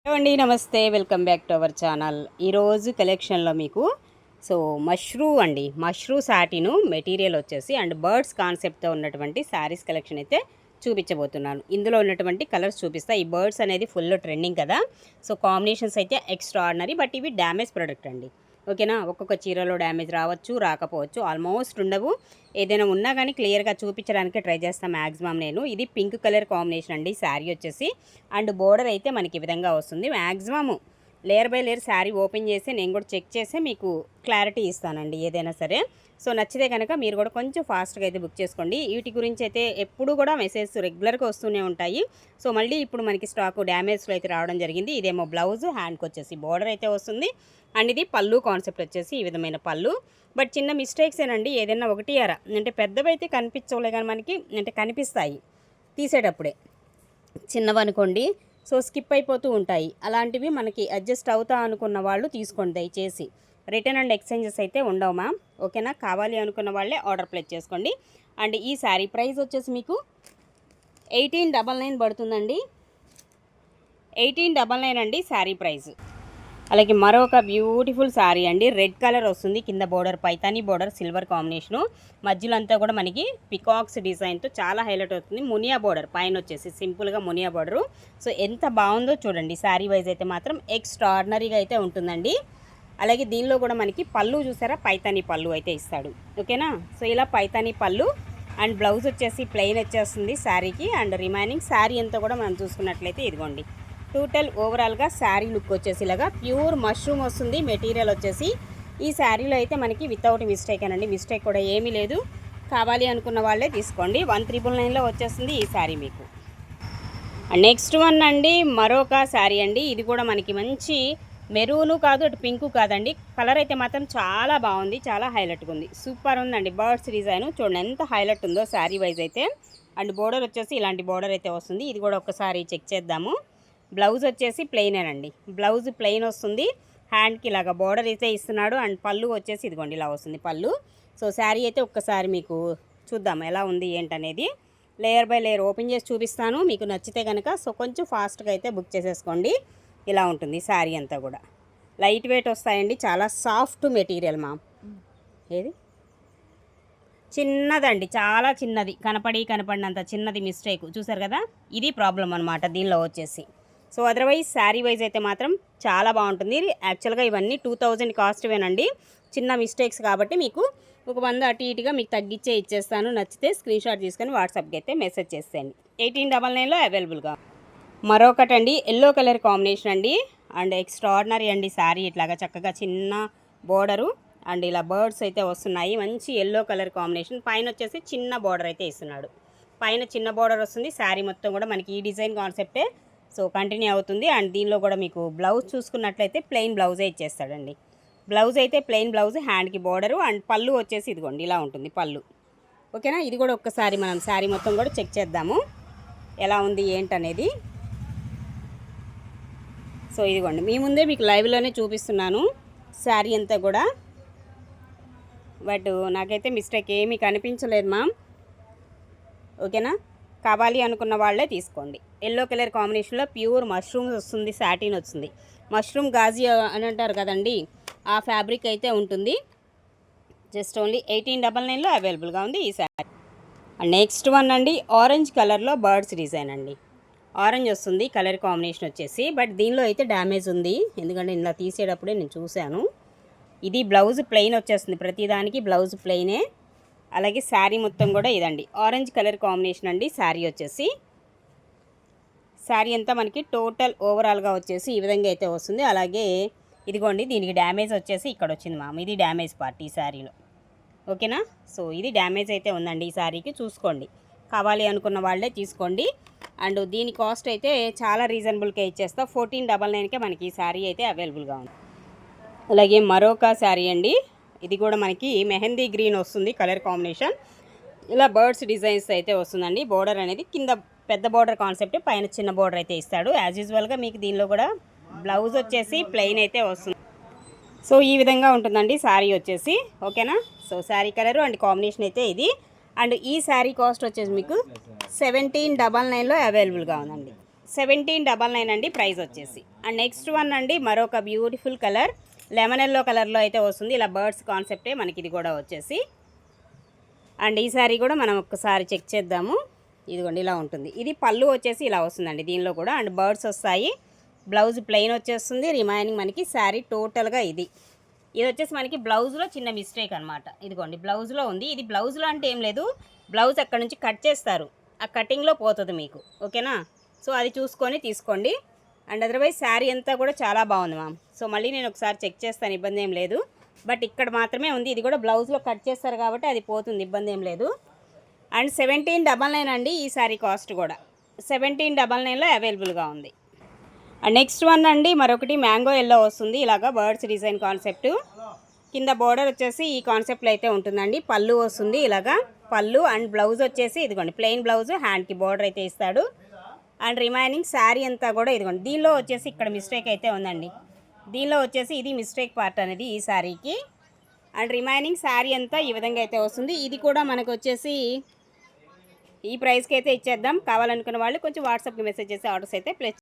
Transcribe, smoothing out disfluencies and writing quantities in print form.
Hello అండి, నమస్తే. Welcome back to our channel. ఈరోజు కలెక్షన్లో మీకు మష్రూ సాటిను మెటీరియల్ వచ్చేసి అండ్ బర్డ్స్ కాన్సెప్ట్తో ఉన్నటువంటి శారీస్ కలెక్షన్ అయితే చూపించబోతున్నాను. ఇందులో ఉన్నటువంటి కలర్స్ చూపిస్తా. ఈ బర్డ్స్ అనేది ఫుల్ ట్రెండింగ్ కదా, సో కాంబినేషన్స్ అయితే ఎక్స్ట్రా ఆర్డినరీ. బట్ ఇవి డ్యామేజ్ ప్రోడక్ట్ అండి, ఓకేనా. ఒక్కొక్క చీరలో డ్యామేజ్ రావచ్చు, రాకపోవచ్చు, ఆల్మోస్ట్ ఉండవు. ఏదైనా ఉన్నా కానీ క్లియర్గా చూపించడానికి ట్రై చేస్తాను మ్యాక్సిమం నేను. ఇది పింక్ కలర్ కాంబినేషన్ అండి శారీ వచ్చేసి. అండ్ బోర్డర్ అయితే మనకి ఈ విధంగా వస్తుంది. Maximum layer by layer sari open చేసి నేను కూడా చెక్ చేసి మీకు క్లారిటీ ఇస్తానండి ఏదైనా సరే. సో నచ్చితే కనుక మీరు కూడా కొంచెం ఫాస్ట్గా అయితే బుక్ చేసుకోండి. వీటి గురించి అయితే ఎప్పుడు కూడా మెసేజ్ రెగ్యులర్గా వస్తూనే ఉంటాయి. సో మళ్ళీ ఇప్పుడు మనకి స్టాక్ డ్యామేజ్లో అయితే రావడం జరిగింది. ఇదేమో బ్లౌజ్, హ్యాండ్కి వచ్చేసి బోర్డర్ అయితే వస్తుంది. అండ్ ఇది పళ్ళు కాన్సెప్ట్ వచ్చేసి ఈ విధమైన పళ్ళు. బట్ చిన్న మిస్టేక్స్ ఏనండి, ఏదైనా ఒకటి అరా అంటే పెద్దవైతే కనిపించవులే కానీ మనకి అంటే కనిపిస్తాయి తీసేటప్పుడే, చిన్నవనుకోండి సో స్కిప్ అయిపోతూ ఉంటాయి. అలాంటివి మనకి అడ్జస్ట్ అవుతా అనుకున్న వాళ్ళు తీసుకోండి దయచేసి. రిటర్న్ అండ్ ఎక్స్చేంజెస్ అయితే ఉండవు మ్యామ్, ఓకేనా. కావాలి అనుకున్న వాళ్ళే ఆర్డర్ ప్లేస్ చేసుకోండి. అండ్ ఈ శారీ ప్రైస్ వచ్చేసి మీకు 1899 పడుతుందండి. 1899 అండి శారీ ప్రైస్. అలాగే మరొక బ్యూటిఫుల్ శారీ అండి, రెడ్ కలర్ వస్తుంది. కింద border Paithani border silver combination, మధ్యలో అంతా కూడా మనకి పికాక్స్ డిజైన్తో చాలా హైలైట్ అవుతుంది. మునియా బోర్డర్ పైన వచ్చేసి సింపుల్గా మునియా బోర్డరు. సో ఎంత బాగుందో చూడండి. శారీ వైజ్ అయితే మాత్రం ఎక్స్ట్రాడినరీగా అయితే ఉంటుందండి. అలాగే దీనిలో కూడా మనకి పళ్ళు చూసారా, పైతానీ పళ్ళు అయితే ఇస్తాడు, ఓకేనా. సో ఇలా పైతానీ పళ్ళు అండ్ బ్లౌజ్ వచ్చేసి ప్లెయిన్ వచ్చేస్తుంది శారీకి. అండ్ రిమైనింగ్ శారీ అంతా కూడా మనం చూసుకున్నట్లయితే ఇదిగోండి టోటల్ ఓవరాల్గా శారీ లుక్ వచ్చేసి ఇలాగా ప్యూర్ మష్రూమ్ వస్తుంది మెటీరియల్ వచ్చేసి. ఈ శారీలో అయితే మనకి వితౌట్ మిస్టేక్ అనండి, మిస్టేక్ కూడా ఏమీ లేదు. కావాలి అనుకున్న వాళ్ళే తీసుకోండి. 1399లో వచ్చేస్తుంది ఈ శారీ మీకు. నెక్స్ట్ వన్ అండి మరొక శారీ అండి. ఇది కూడా మనకి మంచి మెరూను కాదు, అటు పింకు కాదండి. కలర్ అయితే మాత్రం చాలా బాగుంది, చాలా హైలైట్గా ఉంది, సూపర్ ఉందండి. బర్డ్స్ డిజైన్ చూడండి ఎంత హైలైట్ ఉందో శారీ వైజ్ అయితే. అండ్ బోర్డర్ వచ్చేసి ఇలాంటి బోర్డర్ అయితే వస్తుంది. ఇది కూడా ఒకసారి చెక్ చేద్దాము. బ్లౌజ్ వచ్చేసి ప్లెయినేనండి, బ్లౌజ్ ప్లెయిన్ వస్తుంది. హ్యాండ్కి ఇలాగ బోర్డర్ అయితే ఇస్తున్నాడు. అండ్ పళ్ళు వచ్చేసి ఇదిగోండి ఇలా వస్తుంది పళ్ళు. సో శారీ అయితే ఒక్కసారి మీకు చూద్దాం ఎలా ఉంది ఏంటనేది. లేయర్ బై లేయర్ ఓపెన్ చేసి చూపిస్తాను, మీకు నచ్చితే కనుక సో కొంచెం ఫాస్ట్గా అయితే బుక్ చేసేసుకోండి. ఇలా ఉంటుంది శారీ అంతా కూడా. లైట్ వెయిట్ వస్తాయండి, చాలా సాఫ్ట్ మెటీరియల్ మా. ఏది చిన్నదండి, చాలా చిన్నది, కనపడినంత చిన్నది మిస్టేక్ చూసారు కదా, ఇది ప్రాబ్లం అనమాట దీనిలో వచ్చేసి. సో అదర్వైజ్ శారీ వైజ్ అయితే మాత్రం చాలా బాగుంటుంది. యాక్చువల్గా ఇవన్నీ 2000 కాస్ట్వేనండి, చిన్న మిస్టేక్స్ కాబట్టి మీకు ఒక 100 అటు ఇటుగా మీకు తగ్గించే ఇచ్చేస్తాను. నచ్చితే స్క్రీన్ షాట్ తీసుకొని వాట్సాప్కి అయితే మెసేజ్ చేసేయండి. 1899లో అవైలబుల్గా. మరొకటి అండి ఎల్లో కలర్ కాంబినేషన్ అండి. అండ్ ఎక్స్ట్రాడినరీ అండి శారీ. ఇట్లాగా చక్కగా చిన్న బోర్డరు అండ్ ఇలా బర్డ్స్ అయితే వస్తున్నాయి. మంచి ఎల్లో కలర్ కాంబినేషన్. పైన వచ్చేసి చిన్న బోర్డర్ అయితే ఇస్తున్నాడు, పైన చిన్న బోర్డర్ వస్తుంది. శారీ మొత్తం కూడా మనకి ఈ డిజైన్ కాన్సెప్టే సో కంటిన్యూ అవుతుంది. అండ్ దీనిలో కూడా మీకు బ్లౌజ్ చూసుకున్నట్లయితే ప్లెయిన్ బ్లౌజే ఇచ్చేస్తాడండి. బ్లౌజ్ అయితే ప్లెయిన్ బ్లౌజ్, హ్యాండ్కి బోర్డరు అండ్ పళ్ళు వచ్చేసి ఇదిగోండి ఇలా ఉంటుంది పళ్ళు, ఓకేనా. ఇది కూడా ఒక్కసారి మనం శారీ మొత్తం కూడా చెక్ చేద్దాము ఎలా ఉంది ఏంటనేది. సో ఇదిగోండి మీ ముందే మీకు లైవ్లోనే చూపిస్తున్నాను శారీ అంతా కూడా. బట్ నాకైతే మిస్టేక్ ఏమీ కనిపించలేదు మ్యామ్, ఓకేనా. కావాలి అనుకున్న వాళ్ళే తీసుకోండి. ఎల్లో కలర్ కాంబినేషన్లో ప్యూర్ మష్రూమ్స్ వస్తుంది, సాటిన్ వస్తుంది. మష్రూమ్ గాజీ అని అంటారు కదండి, ఆ ఫ్యాబ్రిక్ అయితే ఉంటుంది. జస్ట్ ఓన్లీ 1899లో అవైలబుల్గా ఉంది ఈ శారీ. నెక్స్ట్ వన్ అండి ఆరెంజ్ కలర్లో బర్డ్స్ డిజైన్ అండి. ఆరెంజ్ వస్తుంది కలర్ కాంబినేషన్ వచ్చేసి. బట్ దీనిలో అయితే డ్యామేజ్ ఉంది, ఎందుకంటే ఇలా తీసేటప్పుడే నేను చూశాను. ఇది బ్లౌజ్ ప్లెయిన్ వచ్చేస్తుంది, ప్రతిదానికి బ్లౌజ్ ప్లెయినే. అలాగే శారీ మొత్తం కూడా ఇదండి ఆరెంజ్ కలర్ కాంబినేషన్ అండి శారీ వచ్చేసి. శారీ అంతా మనకి టోటల్ ఓవరాల్గా వచ్చేసి ఈ విధంగా అయితే వస్తుంది. అలాగే ఇదిగోండి దీనికి డ్యామేజ్ వచ్చేసి ఇక్కడ వచ్చింది మామ, ఇది డ్యామేజ్ పార్ట్ ఈ శారీలో, ఓకేనా. సో ఇది డ్యామేజ్ అయితే ఉందండి ఈ శారీకి, చూసుకోండి. కావాలి అనుకున్న వాళ్ళే తీసుకోండి. అండ్ దీని కాస్ట్ అయితే చాలా రీజనబుల్గా ఇచ్చేస్తా. 1499కే మనకి ఈ శారీ అయితే అవైలబుల్గా ఉంది. అలాగే మరొక శారీ అండి, ఇది కూడా మనకి మెహందీ గ్రీన్ వస్తుంది కలర్ కాంబినేషన్. ఇలా బర్డ్స్ డిజైన్స్ అయితే వస్తుందండి. బోర్డర్ అనేది కింద పెద్ద బోర్డర్ కాన్సెప్ట్, పైన చిన్న బోర్డర్ అయితే ఇస్తాడు యాజ్ యూజువల్గా. మీకు దీనిలో కూడా బ్లౌజ్ వచ్చేసి ప్లెయిన్ అయితే వస్తుంది. సో ఈ విధంగా ఉంటుందండి శారీ వచ్చేసి, ఓకేనా. So sari colour and combination అయితే ఇది. అండ్ ఈ శారీ కాస్ట్ వచ్చేసి మీకు 1799లో అవైలబుల్గా ఉందండి. 1799 అండి ప్రైస్ వచ్చేసి. అండ్ నెక్స్ట్ వన్ అండి మరొక బ్యూటిఫుల్ కలర్ లెమన్ ఎల్లో కలర్లో అయితే వస్తుంది. ఇలా బర్డ్స్ కాన్సెప్టే మనకి ఇది కూడా వచ్చేసి. అండ్ ఈ సారీ కూడా మనం ఒక్కసారి చెక్ చేద్దాము. ఇదిగోండి ఇలా ఉంటుంది. ఇది పళ్ళు వచ్చేసి ఇలా వస్తుందండి దీనిలో కూడా. అండ్ బర్డ్స్ వస్తాయి. బ్లౌజ్ ప్లెయిన్ వచ్చేస్తుంది. రిమైనింగ్ మనకి శారీ టోటల్గా ఇది వచ్చేసి మనకి బ్లౌజ్లో చిన్న మిస్టేక్ అనమాట. ఇదిగోండి బ్లౌజ్లో ఉంది. ఇది బ్లౌజ్లో అంటే ఏం లేదు, బ్లౌజ్ అక్కడ నుంచి కట్ చేస్తారు, ఆ కటింగ్లో పోతుంది మీకు. ఓకేనా, సో అది చూసుకొని తీసుకోండి. అండ్ అదర్వైజ్ శారీ అంతా కూడా చాలా బాగుంది మ్యామ్. సో మళ్ళీ నేను ఒకసారి చెక్ చేస్తాను, ఇబ్బంది ఏం లేదు. బట్ ఇక్కడ మాత్రమే ఉంది. ఇది కూడా బ్లౌజ్లో కట్ చేస్తారు కాబట్టి అది పోతుంది, ఇబ్బంది ఏం లేదు. అండ్ 1799 అండి ఈ శారీ కాస్ట్ కూడా. 1799లో అవైలబుల్గా ఉంది. అండ్ నెక్స్ట్ వన్ అండి మరొకటి మ్యాంగో ఎల్లో వస్తుంది. ఇలాగా బర్డ్స్ డిజైన్ కాన్సెప్ట్. కింద బోర్డర్ వచ్చేసి ఈ కాన్సెప్ట్లో అయితే ఉంటుందండి. పళ్ళు వస్తుంది ఇలాగా, పళ్ళు. అండ్ బ్లౌజ్ వచ్చేసి ఇదిగోండి ప్లెయిన్ బ్లౌజ్, హ్యాండ్కి బోర్డర్ అయితే ఇస్తాడు. అండ్ రిమైనింగ్ శారీ అంతా కూడా ఇదిగోండి. దీనిలో వచ్చేసి ఇక్కడ మిస్టేక్ అయితే ఉందండి. దీనిలో వచ్చేసి ఇది మిస్టేక్ పార్ట్ అనేది ఈ శారీకి. అండ్ రిమైనింగ్ శారీ అంతా ఈ విధంగా అయితే వస్తుంది. ఇది కూడా మనకు వచ్చేసి ఈ ప్రైస్కి అయితే ఇచ్చేద్దాం. కావాలనుకున్న వాళ్ళు కొంచెం వాట్సాప్కి మెసేజ్ చేసి ఆర్డర్స్ అయితే ప్లేస్